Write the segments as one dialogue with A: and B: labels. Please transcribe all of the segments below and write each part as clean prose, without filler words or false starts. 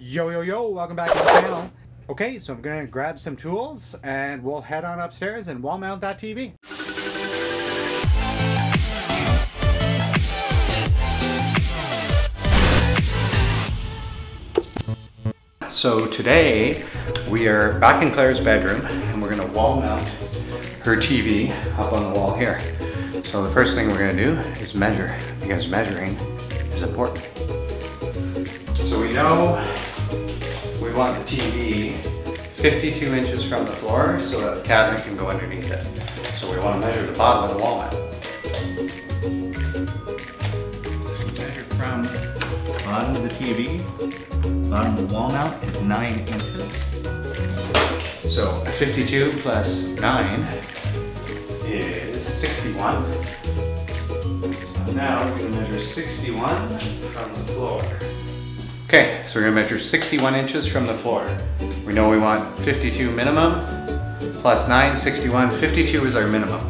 A: Yo, welcome back to the channel. Okay, so I'm gonna grab some tools and we'll head on upstairs and wall mount that TV. So today we are back in Claire's bedroom and we're gonna wall mount her TV up on the wall here. So the first thing we're gonna do is measure, because measuring is important. So we know we want the TV 52 inches from the floor so that the cabinet can go underneath it. So we want to measure the bottom of the wall mount. Measure from the bottom of the TV, bottom of the wall mount is 9 inches. So 52 plus 9 is 61. So now we can measure 61 from the floor. Okay, so we're gonna measure 61 inches from the floor. We know we want 52 minimum, plus 9, 61. 52 is our minimum.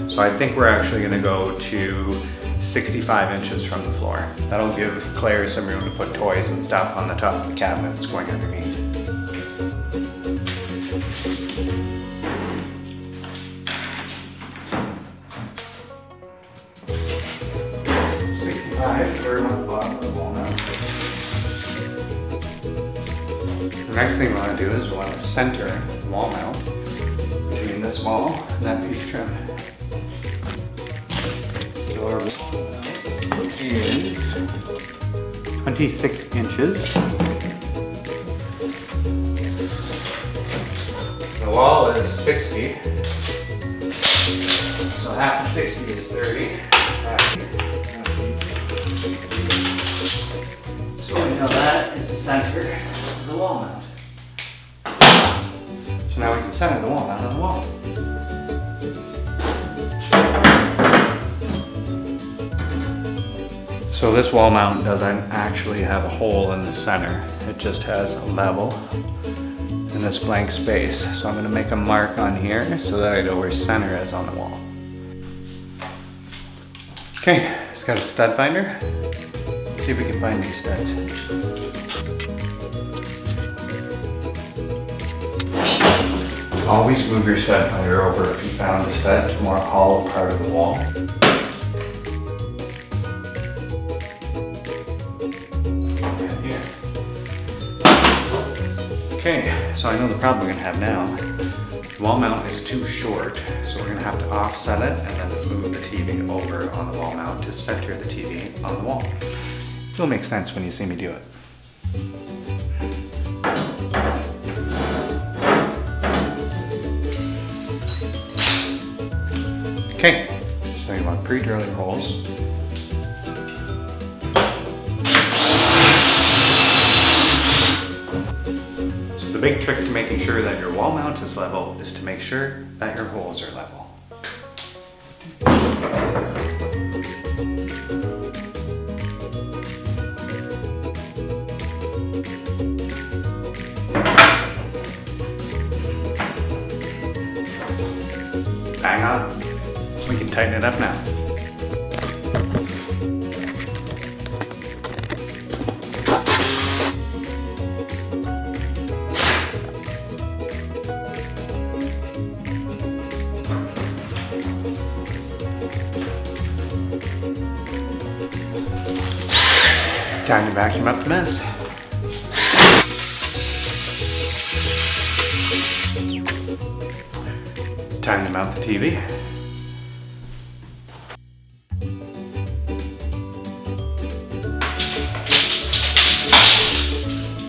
A: So I think we're actually gonna go to 65 inches from the floor. That'll give Claire some room to put toys and stuff on the top of the cabinet that's going underneath. Third on the bottom of the wall mount. The next thing we want to do is we want to center the wall mount between this wall and that piece of trim. So our wall mount is 26 inches. The wall is 60. So half of 60 is 30. So we know that is the center of the wall mount. So now we can center the wall mount on the wall. So this wall mount doesn't actually have a hole in the center. It just has a level in this blank space. So I'm going to make a mark on here so that I know where center is on the wall. Okay, it's got a stud finder. Let's see if we can find these studs. Always move your stud finder over if you found the stud to a more hollow part of the wall. And here. Okay, so I know the problem we're gonna have now. The wall mount is too short, so we're gonna have to offset it and then move the TV over on the wall mount to center the TV on the wall. It'll make sense when you see me do it. Okay, so you want pre-drill your holes. So the big trick to making sure that your wall mount is level is to make sure that your holes are level. Hang on. We can tighten it up now. Time to vacuum up the mess. Time to mount the TV.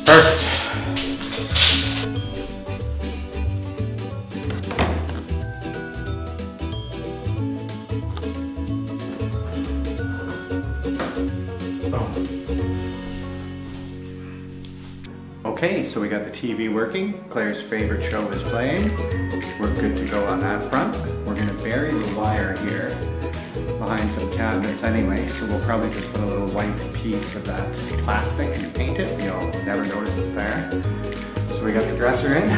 A: Perfect. Okay, so we got the TV working. Claire's favorite show is playing. We're good to go on that front. We're gonna bury the wire here behind some cabinets anyway, so we'll probably just put a little white piece of that plastic and paint it. You'll never notice it's there. So we got the dresser in,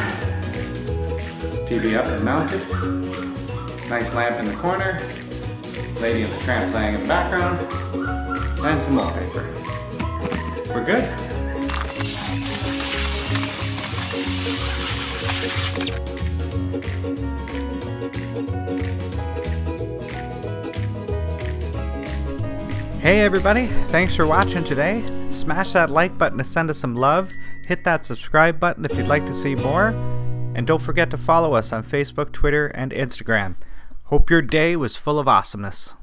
A: TV up and mounted, nice lamp in the corner, Lady in the Tramp playing in the background, and some wallpaper. We're good.
B: Hey everybody, thanks for watching today. Smash that like button to send us some love. Hit that subscribe button if you'd like to see more. And don't forget to follow us on Facebook, Twitter, and Instagram. Hope your day was full of awesomeness.